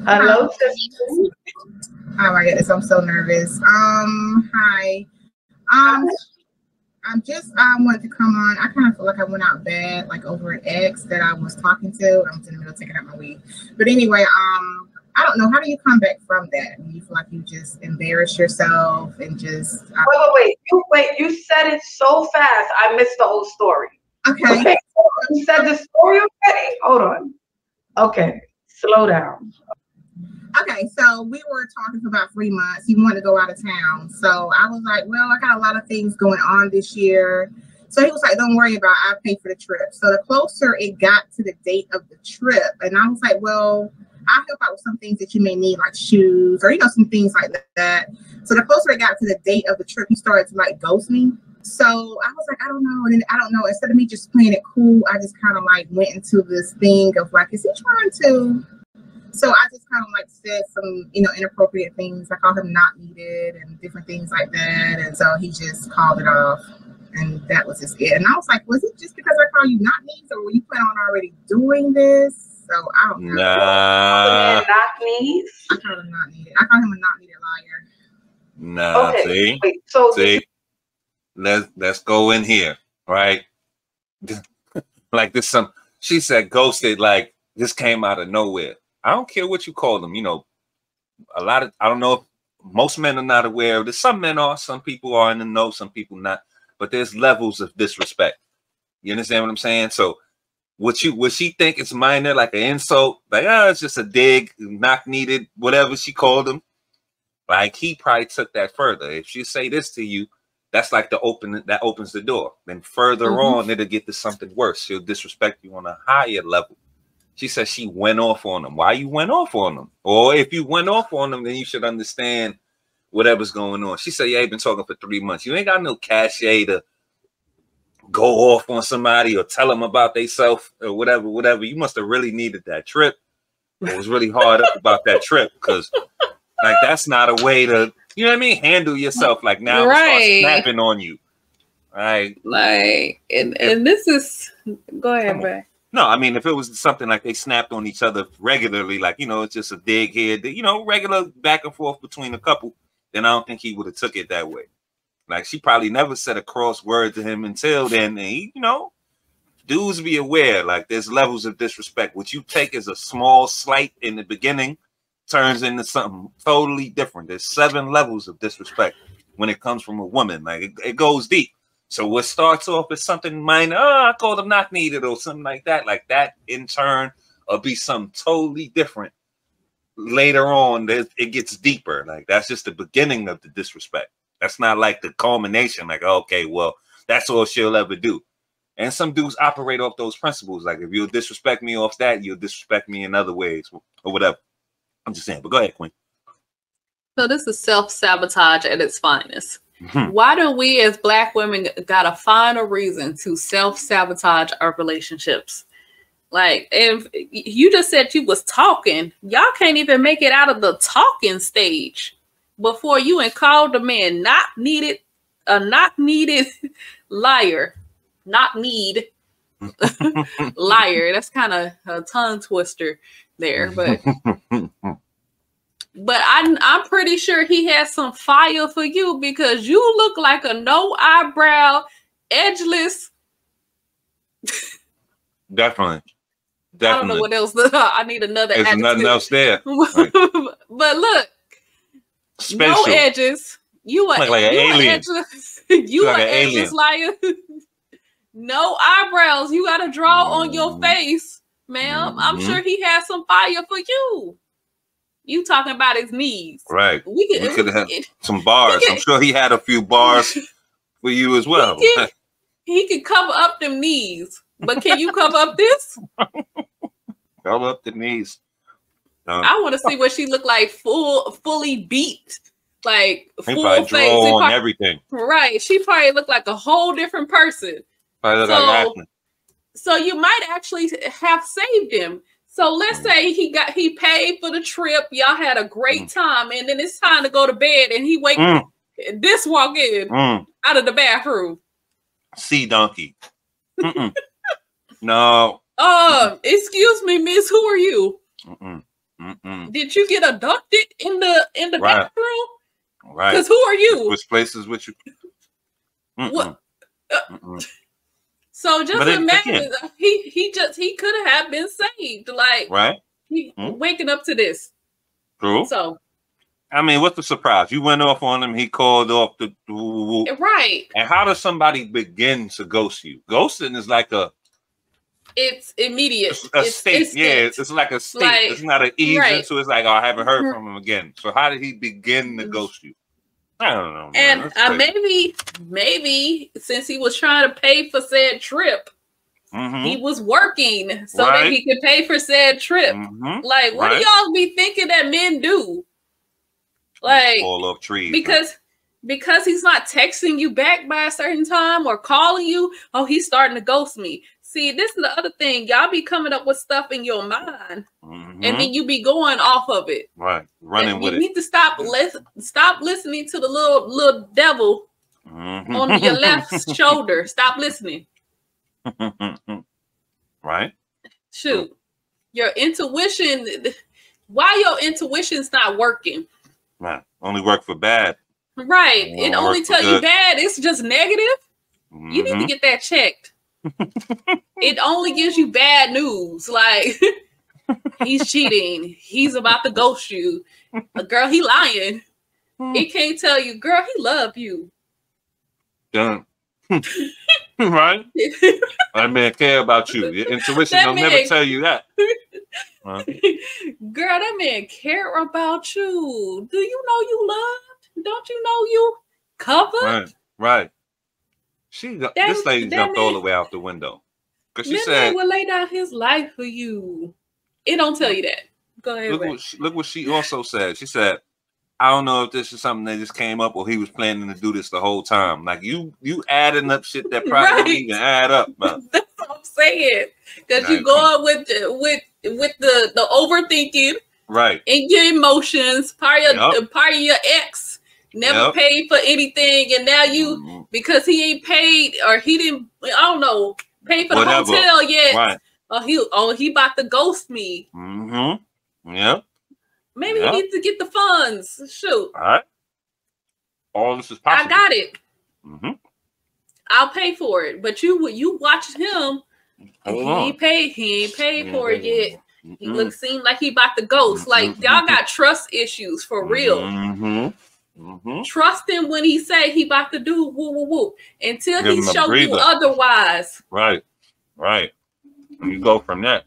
Hello, sister. Oh my goodness, I'm so nervous. Hi. I'm just wanted to come on. I kind of feel like I went out bad, like over an ex that I was talking to. I'm in the middle of taking out my weed. But anyway, I don't know. How do you come back from that? You feel like you just embarrass yourself and just wait. You said it so fast. I missed the whole story. Okay. You said the story already? Hold on. Okay. Slow down. Okay, so we were talking for about 3 months. He wanted to go out of town. So I was like, well, I got a lot of things going on this year. So he was like, don't worry about it. I'll pay for the trip. So the closer it got to the date of the trip, and I was like, well, I'll help out with some things that you may need, like shoes or, some things like that. So the closer it got to the date of the trip, he started to like ghost me. So I was like, I don't know. And then I don't know. Instead of me just playing it cool, I just kind of like went into this thing of like, is he trying to... So I just kind of like said some, inappropriate things. I called him not needed and different things like that. And so he just called it off. And that was just it. And I was like, was it just because I called you not needs, or were you planning on already doing this? So I don't know. Not needs? I called him not needed. I called him a not needed liar. Nah, okay. See? Wait, so see? Let's go in here, right? Like this she said ghosted, like this came out of nowhere. I don't care what you call them, I don't know if most men are not aware of this. Some men are, some people are in the know, some people not, but there's levels of disrespect. You understand what I'm saying? So would she think it's minor, like an insult, like, it's just a dig, not needed, whatever she called him. Like he probably took that further. If she say this to you, that's like that opens the door. Then further on, it'll get to something worse. She'll disrespect you on a higher level. She said she went off on him. Why you went off on him? Or if you went off on him, then you should understand whatever's going on. She said, yeah, you've been talking for 3 months. You ain't got no cachet to go off on somebody or tell them about themselves or whatever. You must have really needed that trip. It was really hard up about that trip because like that's not a way to, handle yourself. Like now I'm start snapping on you. Right. Like, and this is, go ahead, Brad. No, I mean, if it was something like they snapped on each other regularly, like, it's just a dig here, regular back and forth between a couple, then I don't think he would have took it that way. Like, she probably never said a cross word to him until then. And he, dudes be aware, like, there's levels of disrespect. What you take as a small slight in the beginning turns into something totally different. There's 7 levels of disrespect when it comes from a woman. Like, it goes deep. So what starts off as something minor, I called him not needed or something like that in turn will be something totally different. Later on, it gets deeper. Like that's just the beginning of the disrespect. That's not like the culmination, like, okay, well, that's all she'll ever do. And some dudes operate off those principles. Like if you'll disrespect me off that, you'll disrespect me in other ways or whatever. I'm just saying, but go ahead, Queen. So this is self-sabotage at its finest. Why do we as Black women gotta find a reason to self-sabotage our relationships? Like, if you just said you was talking, y'all can't even make it out of the talking stage before you and called the man not needed liar, not need liar. That's kind of a tongue twister there, but I'm pretty sure he has some fire for you because you look like a no eyebrow, edgeless. Definitely. I don't know what else. I need another. There's nothing else there. Right. But look, Spatial. No edges. You are like an alien. You are like an edges liar. No eyebrows. You got to draw on your face, ma'am. I'm sure he has some fire for you. You talking about his knees. Right. We could have some bars. I'm sure he had a few bars for you as well. He could cover up them knees. But can you cover up this? Cover up the knees. I want to see what she looked like fully beat. Like full face. On everything. Right. She probably looked like a whole different person. So you might actually have saved him. So let's say he paid for the trip. Y'all had a great time, and then it's time to go to bed, and he walk in out of the bathroom. Sea donkey. No. Excuse me, miss. Who are you? Did you get abducted in the Right. bathroom? Right. Because who are you? Which places with you? What? So just imagine he could have been saved. Like right. he waking up to this. True. So I mean, what's the surprise? You went off on him. He called off the right. And how does somebody begin to ghost you? Ghosting is like it's immediate. It's state. Instant. Yeah, it's like a state. Like, it's not an ease into. It's like, oh, I haven't heard from him again. So how did he begin to ghost you? I don't know. Man. And maybe since he was trying to pay for said trip, he was working so that he could pay for said trip. Like, what do y'all be thinking that men do? Like, fall off trees because he's not texting you back by a certain time or calling you. Oh, he's starting to ghost me. See, this is the other thing. Y'all be coming up with stuff in your mind, and then you be going off of it. Right, running with it. You need to stop listening to the little devil on your left shoulder. Stop listening. Right. Shoot, your intuition. Why your intuition's not working? Right. Only work for bad. Right. It only tell you bad. It's just negative. You need to get that checked. It only gives you bad news. Like, he's cheating. He's about to ghost you. Girl, he lying. It can't tell you, girl, he love you. Done. Right? That man care about you. Your intuition will never tell you that. Girl, that man care about you. Do you know you loved? Don't you know you covered? Right. This lady jumped all the way out the window. Because she said, will lay down his life for you. It don't tell you that. Go ahead. Look what she also said. She said, I don't know if this is something that just came up or he was planning to do this the whole time. Like you adding up shit that probably didn't even add up. Bro. That's what I'm saying. Because you going with the overthinking, right? And your emotions. Part of your ex never paid for anything, and now you because he ain't paid or he didn't. I don't know. Pay for the hotel yet? Right. He about to ghost me. Yep. Maybe he needs to get the funds. Shoot. All right. All this is possible. I got it. I'll pay for it. But you watch him. He ain't paid for it yet. He seem like he about to ghost. Like y'all got trust issues for real. Trust him when he say he about to do woo woo woo until he show you otherwise. Right. And you go from that.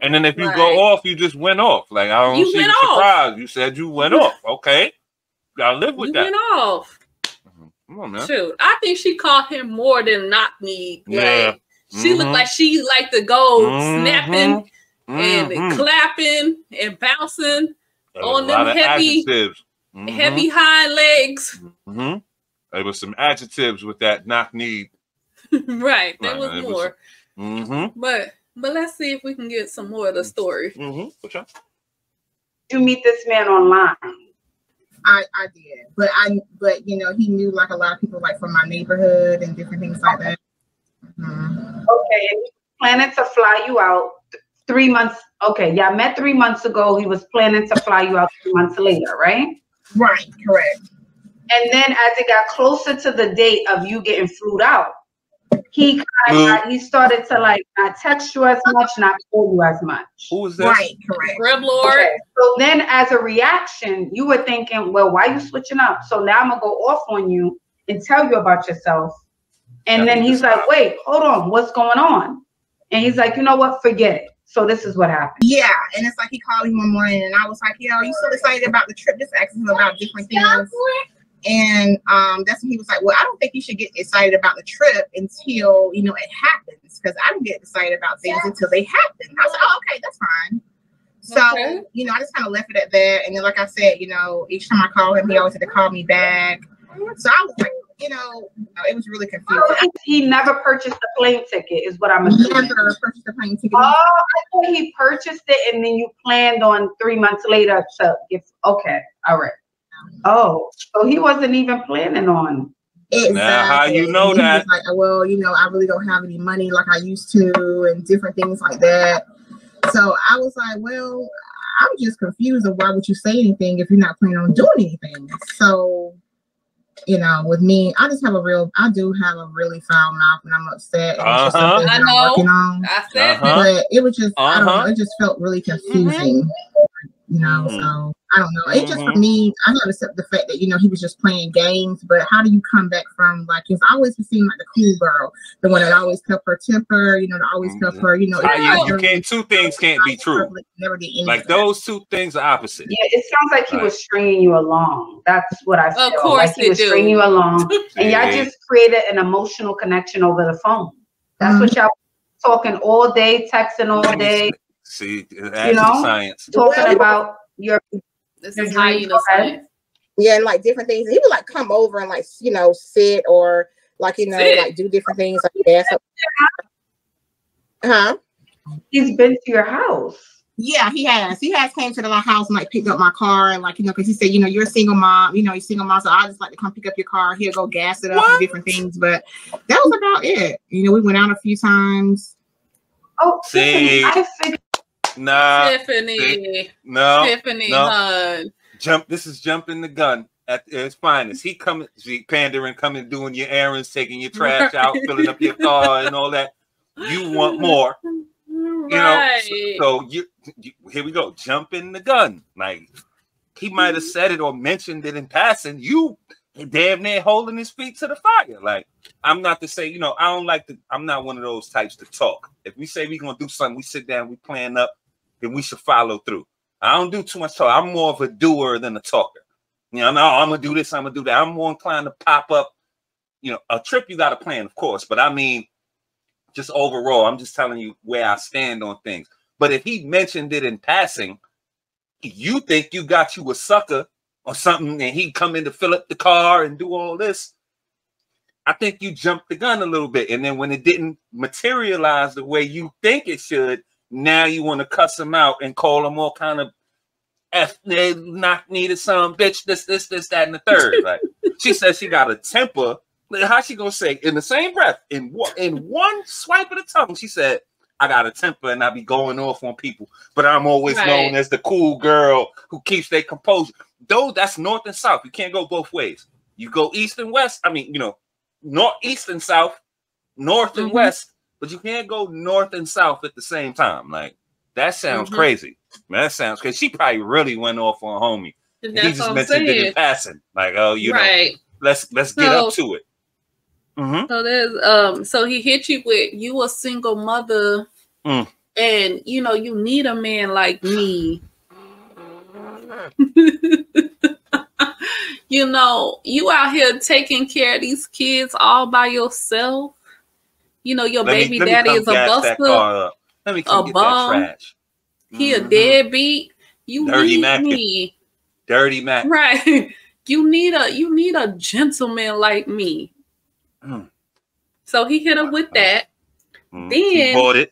And then if you go off, you just went off. Like I don't see the surprise. You said you went off. Okay. Gotta live with that. You went off. Come on, man. Shoot. I think she caught him more than not me. Like, she looked like she liked to go snapping and clapping and bouncing on them heavy hind legs. There was some adjectives with that knock knee. Right. There was more. But let's see if we can get some more of the story. You meet this man online. I did, but you know, he knew like a lot of people like from my neighborhood and different things like that. Okay, and he planning to fly you out 3 months. Okay, yeah, I met 3 months ago. He was planning to fly you out 3 months later, right? Right, correct. And then as it got closer to the date of you getting flew out, he started to like not text you as much, not call you as much. Who was that? Right, correct. Grub Lord. Okay. So then as a reaction, you were thinking, well, why are you switching up? So now I'm gonna go off on you and tell you about yourself. And then he's like, wait, hold on, what's going on? And he's like, you know what, forget it. So this is what happened. Yeah, and it's like he called me one morning and I was like, are you so excited about the trip? Just asking him about different things. And that's when he was like, well, I don't think you should get excited about the trip until, you know, it happens. Because I don't get excited about things until they happen. I was like, oh, okay, that's fine. So, you know, I just kind of left it at that. And then, like I said, you know, each time I call him, he always had to call me back. So I was like, you know, it was really confusing. He never purchased the plane ticket, is what I'm assuming. Never purchased the plane ticket. Oh, I thought he purchased it and then you planned on 3 months later to get. Okay, all right. Oh, so he wasn't even planning on. Exactly. Now, how you know that? Like, well, you know, I really don't have any money like I used to, and different things like that. So I was like, well, I'm just confused of why would you say anything if you're not planning on doing anything. So, you know, with me, I do have a really foul mouth when I'm upset, and it's just something that I'm working on. I said but it was just, I don't know, it just felt really confusing, you know, so I don't know. It just, for me, I had to accept the fact that, you know, he was just playing games, but how do you come back from, like, because I always seemed like the cool girl, the one that always kept her temper, you know, that always kept her, you know. You can't, two things can't be true. Never did anything. Like, those two things are opposite. Yeah, it sounds like he was stringing you along. That's what I feel. Of course, like he was stringing you along, and y'all just created an emotional connection over the phone. That's what y'all talking all day, texting all day. See, you know, science. talking about your dreams. Yeah, and like different things. He would like come over and like, you know, sit or like, you know, like do different things. Like He's been to your house. Yeah, he has. He has came to the house and like picked up my car and like, you know, because he said, you know, you're a single mom, you know, you're single mom, so I just like to come pick up your car. He'll go gas it up and different things, but that was about it. You know, we went out a few times. Oh, see, Tiffany, Tiffany, hon. This is jumping the gun at its finest. He coming, pandering, coming, doing your errands, taking your trash out, filling up your car, and all that. You want more, you know? So you here we go, jumping the gun. Like, he might have said it or mentioned it in passing. You damn near holding his feet to the fire. Like, I'm not to say, you know, I'm not one of those types to talk. If we say we're gonna do something, we sit down, we plan up, then we should follow through. I don't do too much talk. I'm more of a doer than a talker. You know, I'm gonna do this, I'm gonna do that. I'm more inclined to pop up. You know, a trip you got to plan, of course, but I mean, just overall, I'm just telling you where I stand on things. But if he mentioned it in passing, you think you got you a sucker or something, and he come in to fill up the car and do all this, I think you jumped the gun a little bit. And then when it didn't materialize the way you think it should, now you want to cuss him out and call him all kind of knock needed some bitch, this, that, and the third. Like, she says she got a temper. How she gonna say in the same breath, in one swipe of the tongue, she said, I got a temper and I be going off on people, but I'm always known as the cool girl who keeps their composure. Though that's north and south. You can't go both ways. You go east and west. I mean, you know, east and south, north and west, but you can't go north and south at the same time. Like, that sounds crazy. Man, that sounds crazy. She probably really went off on homie. He just mentioned it in passing. Like, oh, you know, let's get up to it. So there's so he hit you with, you a single mother, and you know you need a man like me. You know, you out here taking care of these kids all by yourself. You know, your baby daddy is a buster, let me come get that trash. He a deadbeat. You Dirty need me. Dirty Mac. Right. You need a gentleman like me. So he hit her with that. Then he bought it.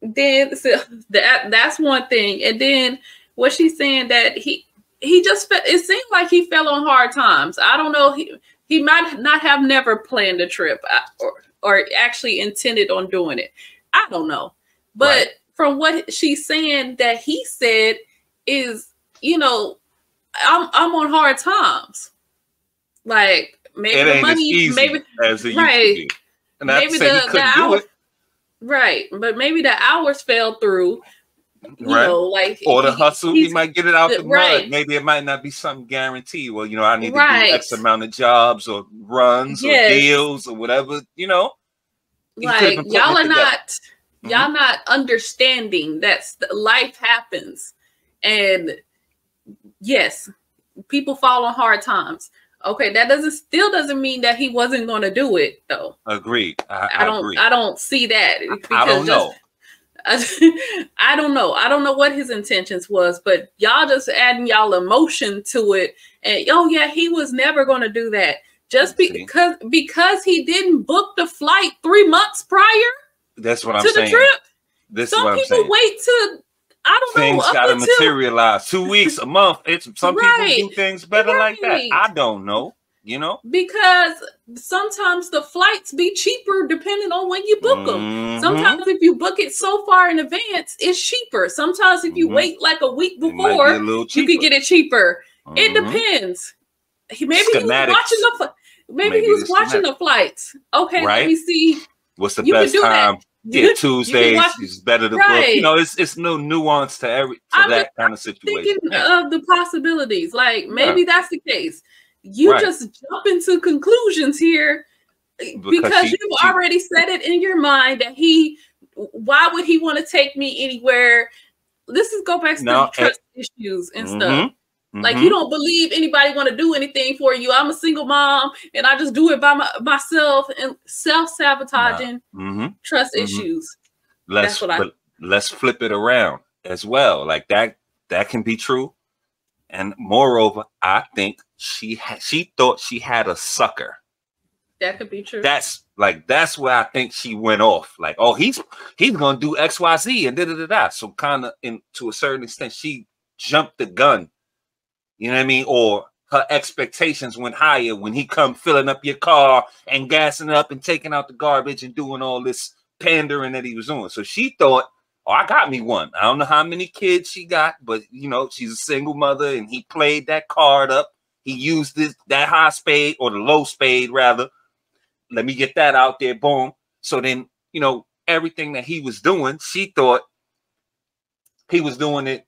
Then so that's one thing. And then what she's saying that he just it seemed like he fell on hard times. I don't know. He might not have never planned a trip or actually intended on doing it. I don't know. But from what she's saying that he said is, you know, I'm on hard times. Like, maybe the money, maybe as it used to be. And maybe the hours, but maybe the hours fell through. You know, like, or the hustle, he might get it out the mud. Maybe it might not be something guaranteed. Well, you know, I need to do X amount of jobs or runs or deals or whatever. You know, like, y'all are not. Y'all not understanding that life happens, and yes, people fall on hard times. Okay, that still doesn't mean that he wasn't going to do it, though. Agreed. I don't see that. I don't know. I don't know. I don't know what his intentions was, but y'all just adding y'all emotion to it, and oh yeah, he was never going to do that just because he didn't book the flight 3 months prior. That's what I'm saying. The trip. This some is what I'm people saying. Wait to, I don't things know. Things got to materialize. 2 weeks, a month. It's some people do things better like that. I don't know. you know? Because sometimes the flights be cheaper depending on when you book them. Sometimes if you book it so far in advance, it's cheaper. Sometimes if you wait like a week before, you can get it cheaper. It depends. Maybe he was watching the flights. Okay, let me see. What's the best time? Yeah, Tuesdays is better to book. You know, it's no nuance to that kind of situation. Thinking of the possibilities. Like maybe that's the case. You just jump into conclusions here because you've already said it in your mind that why would he want to take me anywhere? This is go back to the trust issues and stuff. Like you don't believe anybody want to do anything for you. I'm a single mom and I just do it by myself, and self-sabotaging trust issues. Let's flip it around as well. Like that can be true. And moreover, I think she thought she had a sucker. That could be true. That's where I think she went off. Like, oh, he's gonna do XYZ and da. So kind of to a certain extent, she jumped the gun. You know what I mean? Or her expectations went higher when he come filling up your car and gassing it up and taking out the garbage and doing all this pandering that he was doing. So she thought, oh, I got me one. I don't know how many kids she got, but you know, she's a single mother and he played that card up. He used that high spade or the low spade rather. Let me get that out there. Boom. So then, you know, everything that he was doing, she thought he was doing it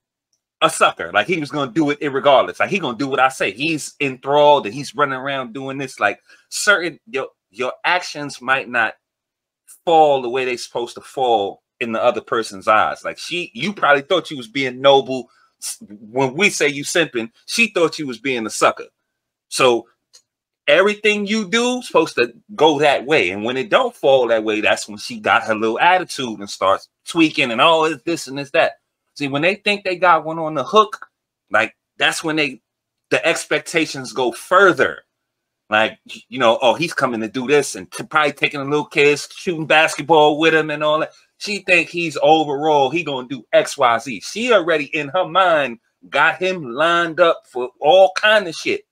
a sucker. Like he was going to do it irregardless. Like he going to do what I say. He's enthralled and he's running around doing this. Like certain, your actions might not fall the way they're supposed to fall in the other person's eyes. Like you probably thought you was being noble. When we say you simping, she thought you was being a sucker. So everything you do is supposed to go that way. And when it don't fall that way, that's when she got her little attitude and starts tweaking and all this and that. See, when they think they got one on the hook, like that's when the expectations go further. Like, you know, oh, he's coming to do this and probably taking the little kids, shooting basketball with him and all that. She think he's overall, he gonna do XYZ. She already in her mind got him lined up for all kind of shit.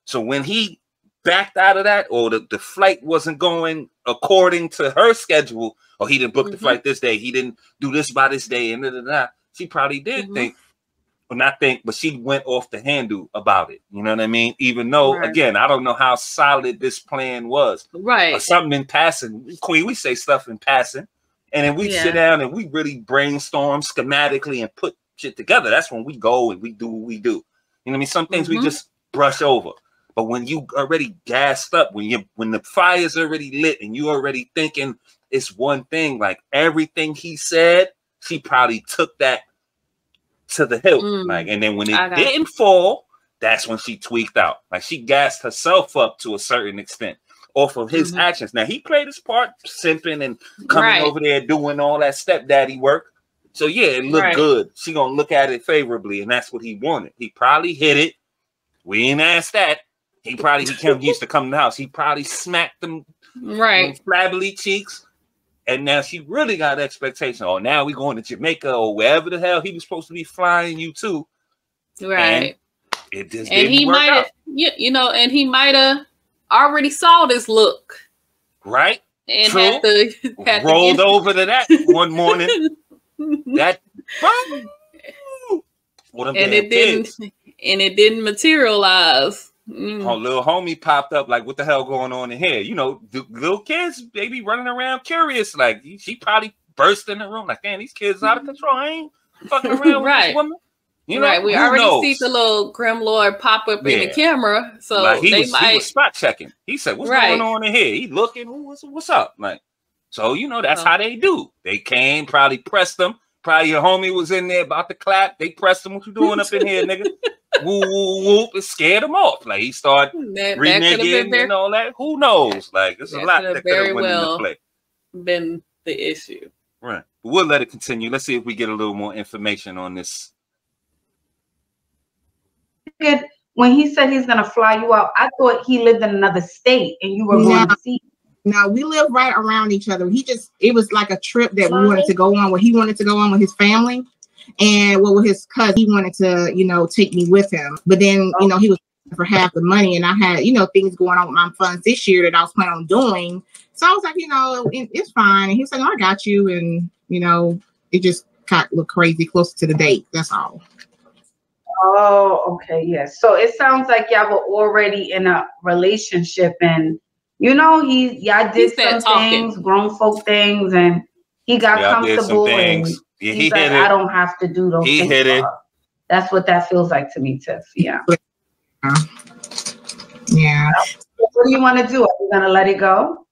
So when he backed out of that, or the flight wasn't going according to her schedule, or he didn't book the flight this day, he didn't do this by this day, and she probably did think, or not think, but she went off the handle about it. You know what I mean? Even though, again, I don't know how solid this plan was. Right. Or something in passing. Queen, we say stuff in passing. And then we sit down and we really brainstorm schematically and put shit together. That's when we go and we do what we do. You know what I mean? Some things we just brush over. But when you already gassed up, when the fire's already lit and you already thinking it's one thing, like everything he said, she probably took that to the hilt. Like, and then when it didn't fall, that's when she tweaked out. Like she gassed herself up to a certain extent off of his actions. Now he played his part, simping and coming over there doing all that stepdaddy work. So yeah, it looked good. She gonna look at it favorably, and that's what he wanted. He probably hit it. We ain't asked that. He used to come to the house. He probably smacked them flabbily cheeks. And now she really got expectation. Oh, now we going to Jamaica or wherever the hell he was supposed to be flying you to. Right. And it just didn't work out. You know, and he might have already saw this look. Right. And had rolled over to that one morning. That it didn't materialize. Oh, little homie popped up like, what the hell going on in here? You know, the little kids, they be running around curious. Like, she probably burst in the room like, damn, these kids out of control. I ain't fucking around with this woman. You know, we already see the little Grim Lord pop up in the camera. So like he was spot checking. He said, what's going on in here? He looking, what's up? Like, so, you know, that's how they do. They came, probably pressed them. Probably your homie was in there about to clap. They pressed him. What you doing up in here, nigga? Woo, woo, whoop. It scared him off. Like, he started reneging and all that. Who knows? Like, there's a lot that could have went into play. Been the issue. Right. But we'll let it continue. Let's see if we get a little more information on this. When he said he's going to fly you out, I thought he lived in another state and you were going to see. No, we live right around each other. It was like a trip that we wanted to go on, where he wanted to go on with his family, and with his cousin, he wanted to, you know, take me with him. But then, you know, he was for half the money, and I had, you know, things going on with my funds this year that I was planning on doing. So I was like, you know, it's fine. And he was like, oh, I got you. And, you know, it just got look crazy closer to the date. That's all. Oh, okay. Yes. So it sounds like y'all were already in a relationship, and, you know, y'all did some things, grown folk things, and he got comfortable, and he's like, I don't have to do those things. He hit it. That's what that feels like to me, Tiff. Yeah. Yeah. So what do you want to do? Are you gonna let it go?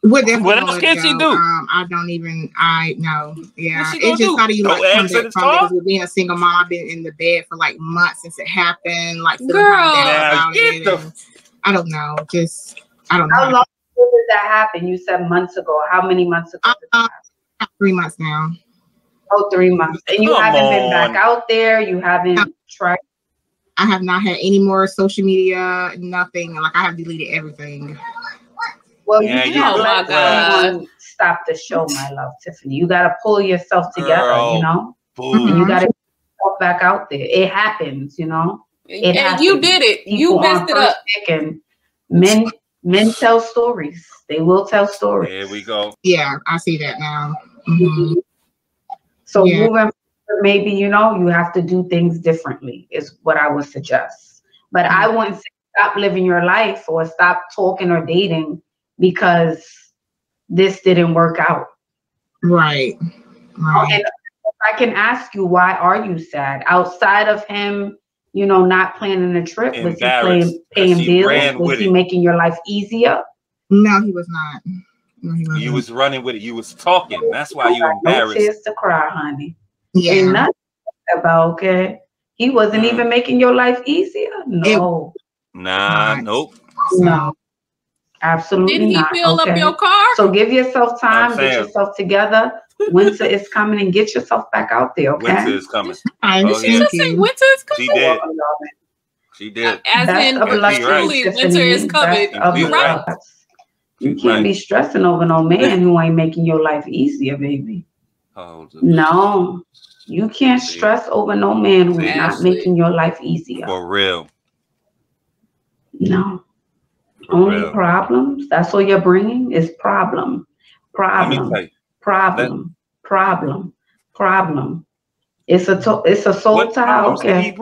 What else can she do? I know. Yeah. It's just how do you like come back from it? Because being a single mom, I've been in the bed for like months since it happened. Like, girl, I don't know. I don't know. How long did that happen? You said months ago. How many months ago? 3 months now. Oh, 3 months. And you haven't been back out there? You haven't tried? I have not had any more social media, nothing. Like, I have deleted everything. Well, you can't let someone stop the show, my love, Tiffany. You got to pull yourself together, you know? You got to get yourself back out there. It happens, you know? It happens. You did it. You messed it up. And men tell stories. They will tell stories. There we go. Yeah, I see that now. So moving forward, maybe, you know, you have to do things differently is what I would suggest. But I wouldn't say stop living your life or stop talking or dating because this didn't work out. Right. And if I can ask you, why are you sad? Outside of him, you know, not planning a trip, was he paying bills? Was he making your life easier? No, he was not. No, he wasn't. You was running with it. You was talking. That's why you embarrassed. No tears to cry, honey. Yeah. Ain't nothing about, okay? He wasn't even making your life easier? No. Nope. No. Absolutely not. Did he fill up your car? So give yourself time, get yourself together. Winter is coming, and get yourself back out there, okay? Winter is coming. Winter is coming. She did. As in, truly, winter is coming. Right. You can't be stressing over no man who ain't making your life easier, baby. No, you can't stress over no man who's not making your life easier. For real. No. Only problems. That's all you're bringing is problem. It's a soul tie. Okay.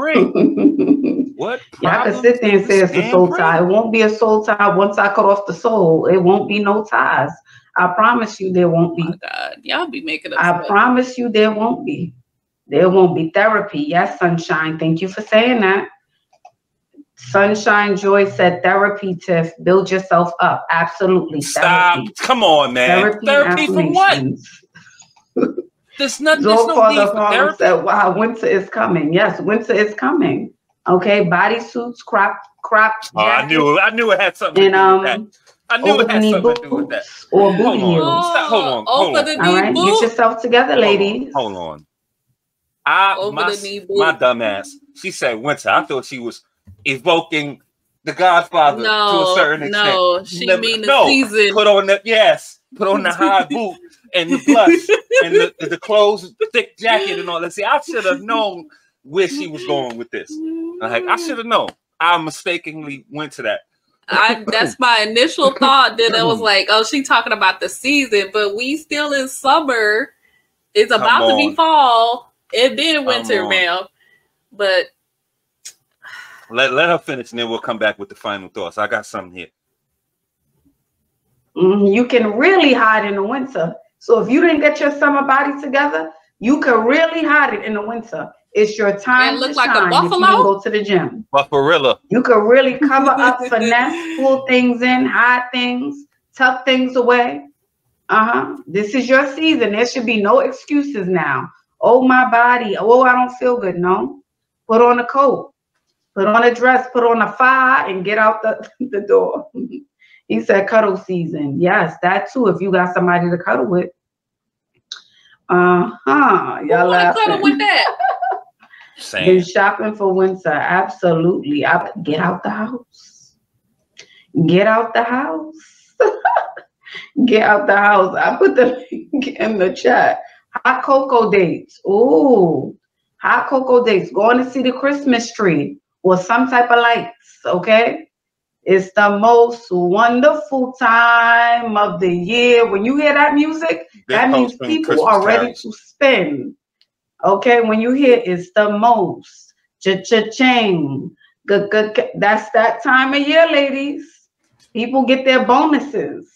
What? Y'all can sit there and say it's a soul tie. It won't be a soul tie once I cut off the soul. It won't be no ties. I promise you there won't be. Oh my God, y'all be making up. I promise you there won't be. There won't be therapy. Yes, Sunshine. Thank you for saying that. Sunshine Joy said therapy, Tiff. Build yourself up. Absolutely. Stop. Therapy. Come on, man. Therapy for what? There's no need for therapy. Said, wow, winter is coming. Yes, winter is coming. Okay, bodysuits, crop jackets. I knew it had something to do with that. I knew it had something to do with that. Or booty heels. Hold on. All right, get yourself together, ladies. Hold on. My dumb ass. She said winter. I thought she was evoking the Godfather to a certain extent. No, she mean the season. Put on the high boot and the blush and the clothes, thick jacket and all that. See, I should have known where she was going with this. I should have known. I mistakenly went to that. That's my initial thought. Then it was like, oh, she talking about the season, but we still in summer. It's about to be fall. It been winter, ma'am. But let her finish, and then we'll come back with the final thoughts. I got something here. You can really hide in the winter. So if you didn't get your summer body together, you can really hide it in the winter. It's your time to shine. A buffalo? If you go to the gym. Buffarilla. You can really cover up, finesse, pull things in, hide things, tuck things away. This is your season. There should be no excuses now. Oh, my body. Oh, I don't feel good. No. Put on a coat. Put on a dress. Put on a fire and get out the door. He said cuddle season. Yes, that too. If you got somebody to cuddle with. Y'all laughing. Cuddle with that? Been shopping for winter. Absolutely. Get out the house. Get out the house. Get out the house. I put the link in the chat. Hot cocoa dates. Ooh. Hot cocoa dates. Going to see the Christmas tree. or some type of lights, okay? It's the most wonderful time of the year. When you hear that music, that means people are ready to spend. Okay, when you hear it's the most cha-cha-ching, that's that time of year, ladies. People get their bonuses.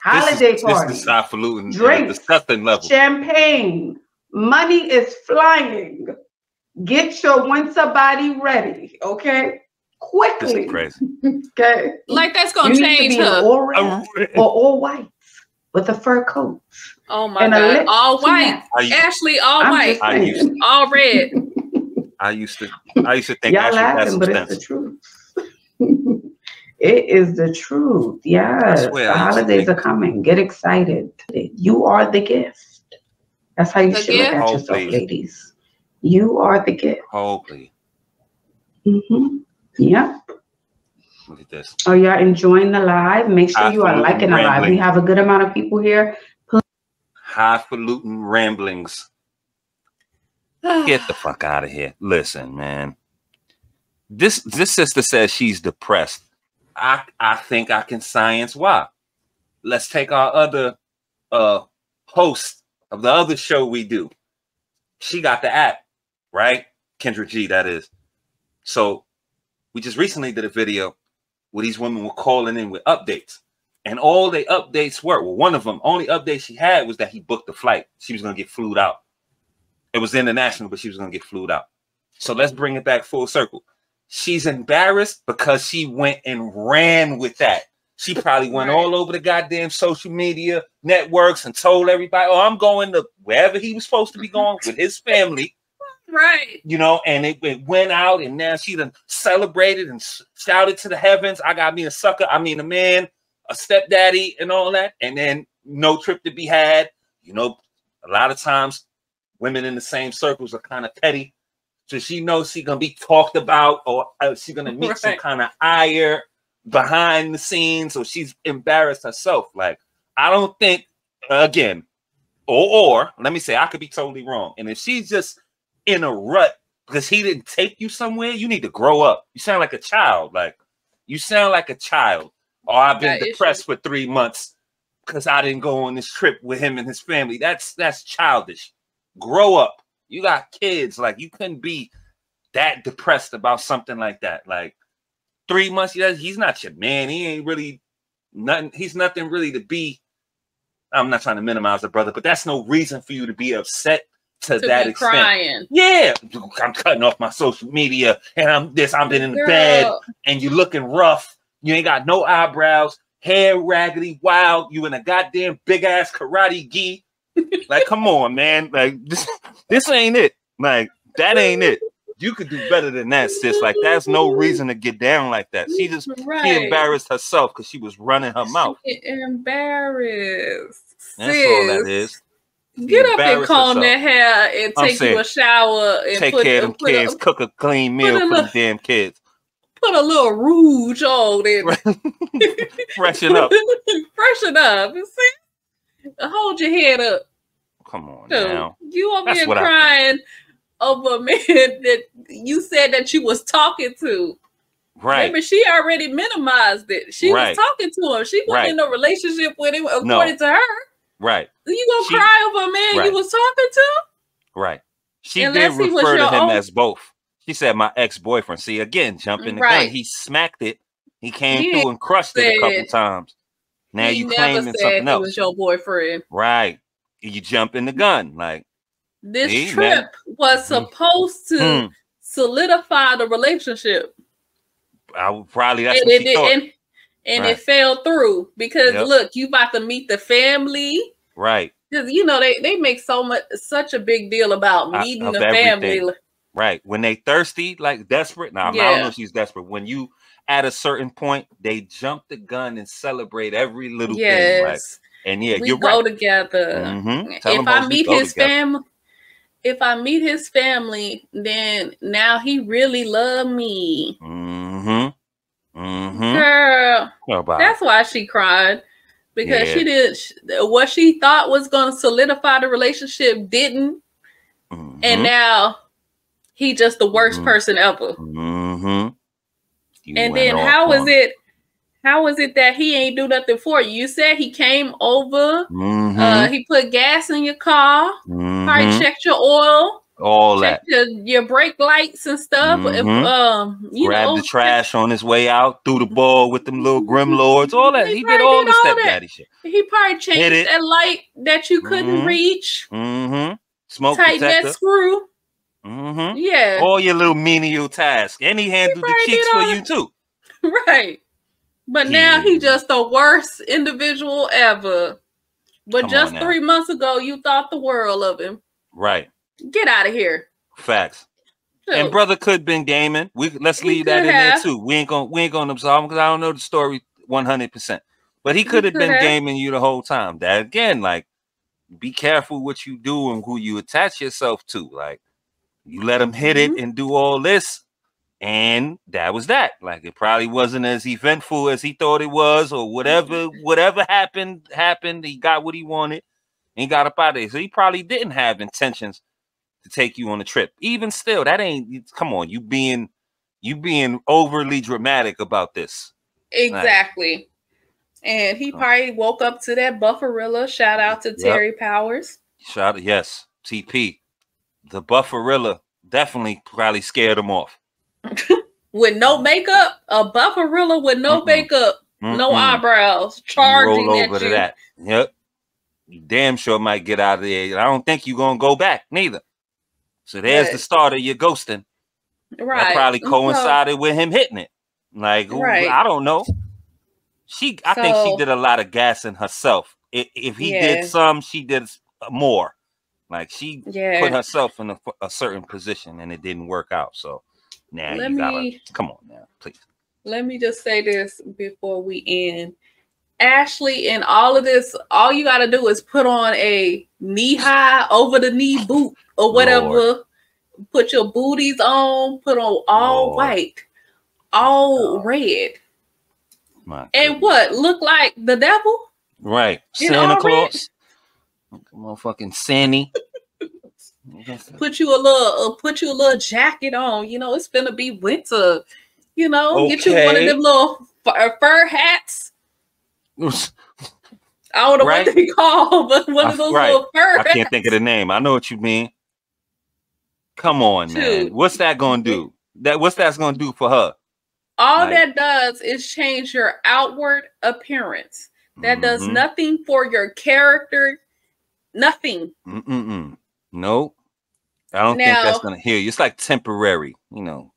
Holiday parties. This is highfalutin, drinks, disgusting level. Champagne. Money is flying. Get your winter body ready, okay? Quickly. This is crazy. Okay. Like that's gonna change her. All red or all white with a fur coat. Oh my God! All white, Ashley. All white. All red. I used to think y'all laughing, but it's the truth. It is the truth. Yes, the holidays are coming. Get excited. You are the gift. That's how you should look at yourself, ladies. You are the gift. Holy. Yep. Look at this. Are y'all enjoying the live? Make sure you are liking the live. We have a good amount of people here. Highfalutin ramblings. Get the fuck out of here. Listen, man. This sister says she's depressed. I think I can science why. Let's take our other host of the other show we do. She got the app, right? Kendra G, that is. So we just recently did a video where these women were calling in with updates. And all the updates were, well, one of them, only update she had was that he booked the flight. She was going to get flued out. It was international, but she was going to get flued out. So let's bring it back full circle. She's embarrassed because she went and ran with that. She probably went all over the goddamn social media networks and told everybody, oh, I'm going to wherever he was supposed to be going with his family. Right. You know, and it went out, and now she done celebrated and shouted to the heavens. I got me a sucker. I mean, a man, a stepdaddy and all that. And then no trip to be had. You know, a lot of times women in the same circles are kind of petty. So she knows she's going to be talked about, or she's going to meet some kind of ire behind the scenes. So she's embarrassed herself. Like, I don't think, again, or let me say, I could be totally wrong. And if she's just in a rut because he didn't take you somewhere, you need to grow up. You sound like a child. Like, you sound like a child. Or I've been depressed for 3 months because I didn't go on this trip with him and his family. That's childish. Grow up. You got kids. Like, you couldn't be that depressed about something like that. Like, 3 months, he's not your man. He ain't really nothing. He's nothing really to be. I'm not trying to minimize the brother, but that's no reason for you to be upset to that extent. Crying. Yeah, I'm cutting off my social media, and I've been in the bed, and you looking rough. You ain't got no eyebrows, hair raggedy, wild. You in a goddamn big ass karate gi. Like, come on, man. Like, this ain't it. Like, that ain't it. You could do better than that, sis. Like, there's no reason to get down like that. She just she embarrassed herself because she was running her mouth. Embarrassed. That's all that is. Get up and comb that hair and take you a shower and take care of them kids, cook a clean meal for the damn kids. Put a little rouge on there. Freshen up. Freshen up. See? Hold your head up. Come on now. You over here crying over a man that you said that you was talking to. Right. Remember, she already minimized it. She was talking to him. She wasn't in a relationship with him, according to her. Right. You gonna cry over a man you was talking to? Right. She did refer to him as both. She said, my ex-boyfriend. See, again, jumping the gun. He smacked it. He came through and crushed it a couple times. Now you claiming something else. He was your boyfriend. Right. You jump in the gun. Like, this trip was supposed to solidify the relationship. Probably that's what she thought. And it fell through because look, you about to meet the family. Right. Because you know they make such a big deal about meeting the family. Right. When they thirsty, like desperate. Now, I don't know if she's desperate. When you at a certain point, they jump the gun and celebrate every little thing. Like, and we go together. If I meet his family, if I meet his family, then now he really love me. Girl, that's why she cried, because she did what she thought was going to solidify the relationship didn't, and now he just the worst person ever. Mm-hmm. And then how is it that he ain't do nothing for you? You said he came over, he put gas in your car, probably checked your oil, all that, your brake lights and stuff. Grabbed the trash on his way out, threw the ball with them little Grimlords, all that. He did all the stepdaddy shit. He probably changed that light that you couldn't reach. Smoke tighten protector. that screw. Yeah. All your little menial tasks. And he handled the cheeks for you too. Right. But now he's just the worst individual ever. But just 3 months ago, you thought the world of him. Right. Get out of here. Facts. And brother could have been gaming. Let's leave that in there too. We ain't gonna absolve him because I don't know the story 100%. But he could have been gaming you the whole time. That again, like, be careful what you do and who you attach yourself to. Like, you let him hit it and do all this, and that was that. Like, it probably wasn't as eventful as he thought it was, or whatever. Whatever happened. He got what he wanted, and he got up out of there. So he probably didn't have intentions to take you on a trip. Even still, that ain't. Come on, you being overly dramatic about this. Exactly. Like, and he probably woke up to that Bufferilla. Shout out to Terry Powers. Yes, TP. The Bufferilla definitely probably scared him off. With no makeup, a Bufferilla with no makeup, no eyebrows, charging roll over to that. Yep. You damn sure might get out of there. I don't think you're gonna go back neither. So there's the start of your ghosting. Right. That probably coincided with him hitting it. Like, I don't know. I think she did a lot of gassing herself. If he did some, she did more. Like, she put herself in a certain position and it didn't work out. So now you gotta come on now, please. Let me just say this before we end. Ashley, in all of this, all you gotta do is put on a knee-high over the knee boot or whatever. Lord. Put your booties on, put on all white, all red. And what? Look like the devil? Right. Santa Claus. Motherfucking Sandy. Put you a little jacket on. You know, it's gonna be winter. You know, get you one of them little fur hats. I don't know what they call, but one of those little fur hats. I can't think of the name. I know what you mean. Come on, man. What's that gonna do? What's that gonna do for her? All that does is change your outward appearance. That does nothing for your character. Nothing. Nope. I don't think that's gonna heal you. It's like temporary. You know.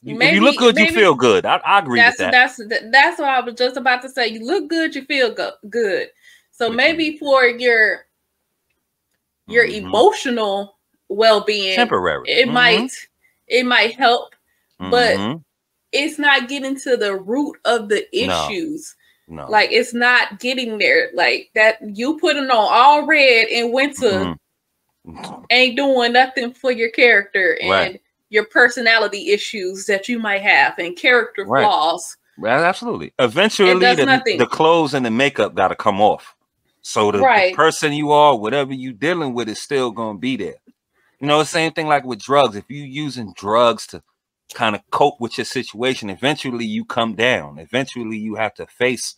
If you look good, you feel good. I agree with that. That's what I was just about to say. You look good, you feel good. So maybe for your emotional well-being, temporary, it might help, but it's not getting to the root of the issues. No. Like, it's not getting there. Like, that you putting on all red in winter ain't doing nothing for your character and your personality issues that you might have and character flaws. Right, absolutely. Eventually, the clothes and the makeup got to come off. So the person you are, whatever you dealing with, is still going to be there. You know, the same thing like with drugs. If you're using drugs to kind of cope with your situation, eventually you come down. Eventually you have to face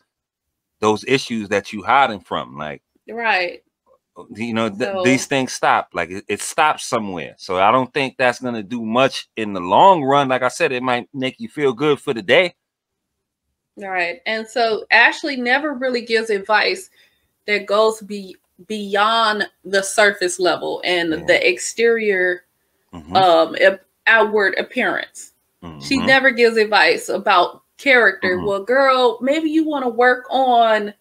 those issues that you hiding from. Like, you know, these things stop. Like, it stops somewhere. So I don't think that's going to do much in the long run. Like I said, it might make you feel good for the day. Right. And so Ashley never really gives advice that goes beyond the surface level and the exterior outward appearance. She never gives advice about character. Well, girl, maybe you want to work on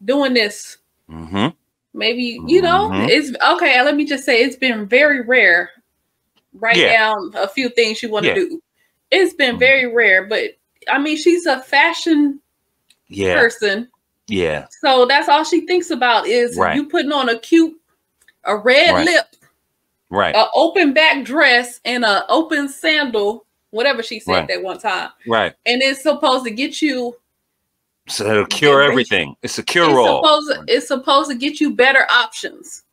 doing this. Maybe, you know, it's okay. Let me just say, it's been very rare. Write down a few things you want to do. It's been very rare, but I mean, she's a fashion person. Yeah. So that's all she thinks about is you putting on a red lip, an open back dress, and an open sandal, whatever she said that one time. Right. And it's supposed to get you. So it'll cure everything. It's a cure-all. It's supposed to get you better options.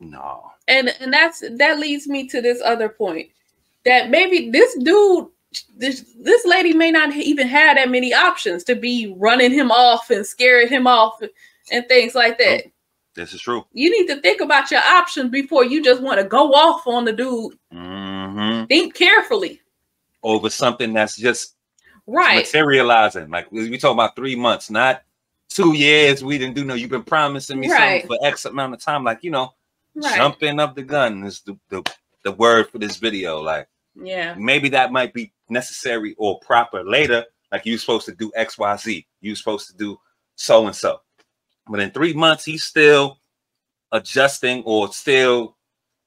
No. And that leads me to this other point. that maybe this dude, this lady may not even have that many options to be running him off and scaring him off and things like that. Oh, this is true. You need to think about your options before you just want to go off on the dude. Mm-hmm. Think carefully. Over something that's just right materializing. Like we talking about 3 months, not 2 years. We didn't do no. You've been promising me something for X amount of time. Like, you know, jumping up the gun is the word for this video. Like, yeah, maybe that might be necessary or proper later. Like, you're supposed to do X, Y, Z. You're supposed to do so and so. But in 3 months, he's still adjusting or still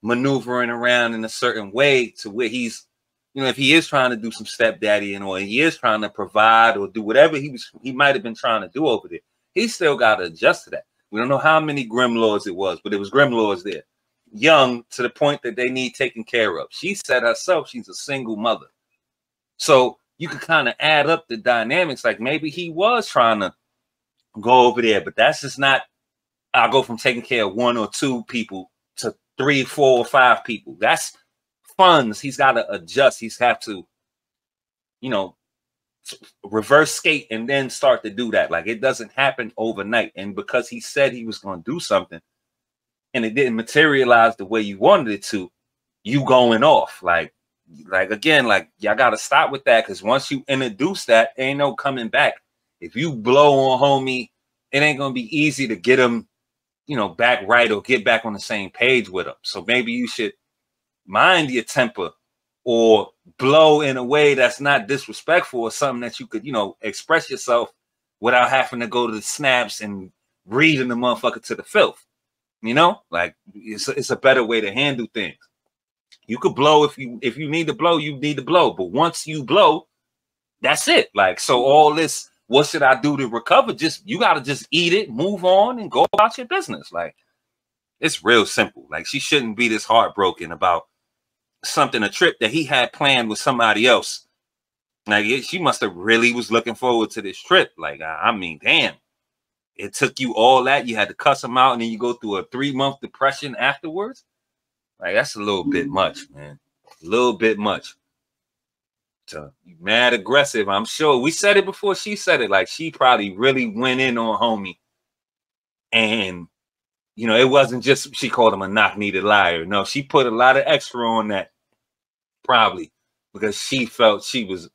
maneuvering around in a certain way to where he's, you know, if he is trying to do some stepdaddying or he is trying to provide or do whatever he might have been trying to do over there, he still got to adjust to that. We don't know how many Grimlords it was, but it was Grimlords there. Young to the point that they need taken care of. She said herself she's a single mother. So you can kind of add up the dynamics. Like, maybe he was trying to go over there, but that's just not, I'll go from taking care of 1 or 2 people to 3, 4, or 5 people. That's funds. He's got to adjust. He's have to, you know, reverse skate and then start to do that. Like, it doesn't happen overnight. And because he said he was going to do something and it didn't materialize the way you wanted it to, you going off. Like again, like, y'all got to stop with that, because once you introduce that, ain't no coming back. If you blow on homie, it ain't going to be easy to get him, you know, back right or get back on the same page with him. So maybe you should mind your temper or blow in a way that's not disrespectful or something that you could, you know, express yourself without having to go to the snaps and reading the motherfucker to the filth. You know, like, it's a better way to handle things. You could blow if you need to blow, you need to blow. But once you blow, that's it. Like, so all this, what should I do to recover? You got to just eat it, move on, and go about your business. Like, it's real simple. Like, she shouldn't be this heartbroken about something, a trip that he had planned with somebody else. Like, she must have really was looking forward to this trip. Like, I mean, damn. It took you all that. You had to cuss him out, and then you go through a 3-month depression afterwards. Like, that's a little bit much, man. A little bit much. So, you mad aggressive. I'm sure we said it before she said it. Like, she probably really went in on homie. And, you know, it wasn't just she called him a knock-kneed liar. No, she put a lot of extra on that. Probably because she felt she was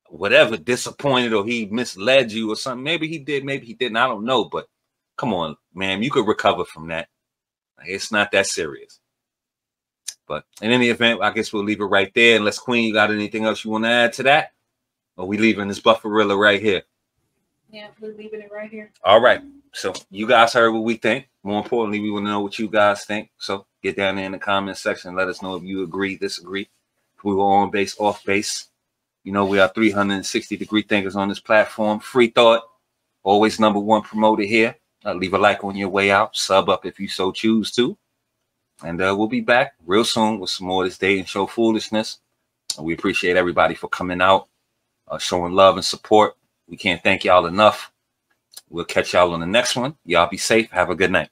whatever, disappointed, or he misled you or something. Maybe he did, maybe he didn't. I don't know. But come on, man, you could recover from that. Like, it's not that serious. But in any event, I guess we'll leave it right there. Unless, Queen, you got anything else you want to add to that? Or we leaving this Bufferilla right here? Yeah, we're leaving it right here. All right. So you guys heard what we think. More importantly, we want to know what you guys think. So get down there in the comment section. Let us know if you agree, disagree. If we were on base, off base. You know, we are 360-degree thinkers on this platform. Free thought. Always #1 promoted here. Leave a like on your way out. Sub up if you so choose to. And we'll be back real soon with some more of this dating show foolishness. We appreciate everybody for coming out, showing love and support. We can't thank y'all enough. We'll catch y'all on the next one. Y'all be safe. Have a good night.